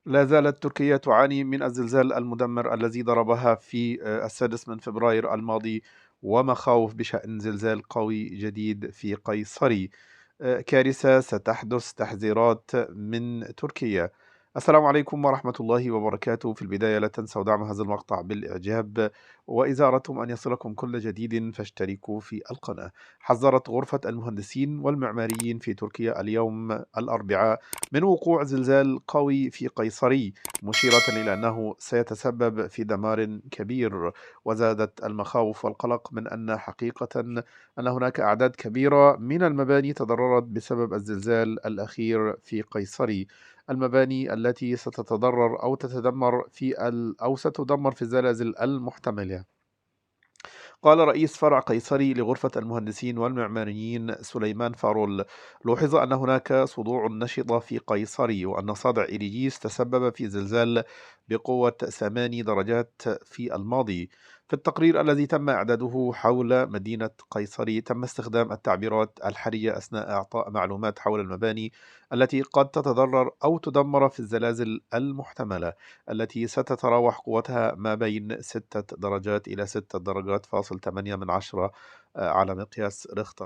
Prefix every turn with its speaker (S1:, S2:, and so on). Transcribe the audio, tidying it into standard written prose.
S1: لا زالت تركيا تعاني من الزلزال المدمر الذي ضربها في 6 من فبراير الماضي، ومخاوف بشأن زلزال قوي جديد في قيصري. كارثة ستحدث، تحذيرات من تركيا. السلام عليكم ورحمة الله وبركاته. في البداية لا تنسوا دعم هذا المقطع بالإعجاب، وإذا أردتم أن يصلكم كل جديد فاشتركوا في القناة. حذرت غرفة المهندسين والمعماريين في تركيا اليوم الأربعاء من وقوع زلزال قوي في قيصري، مشيرة إلى أنه سيتسبب في دمار كبير. وزادت المخاوف والقلق من أن حقيقة أن هناك أعداد كبيرة من المباني تضررت بسبب الزلزال الأخير في قيصري. المباني التي ستتضرر أو تتدمر أو ستدمر في الزلازل المحتملة. قال رئيس فرع قيصري لغرفة المهندسين والمعماريين سليمان فارول: لوحظ أن هناك صدوع نشطة في قيصري، وأن صدع إيريجيس تسبب في زلزال بقوة 8 درجات في الماضي. في التقرير الذي تم إعداده حول مدينة قيصري، تم استخدام التعبيرات الحرجة أثناء إعطاء معلومات حول المباني التي قد تتضرر أو تدمر في الزلازل المحتملة، التي ستتراوح قوتها ما بين 6 درجات إلى 6 درجات فاصل 8 من عشرة على مقياس ريختر.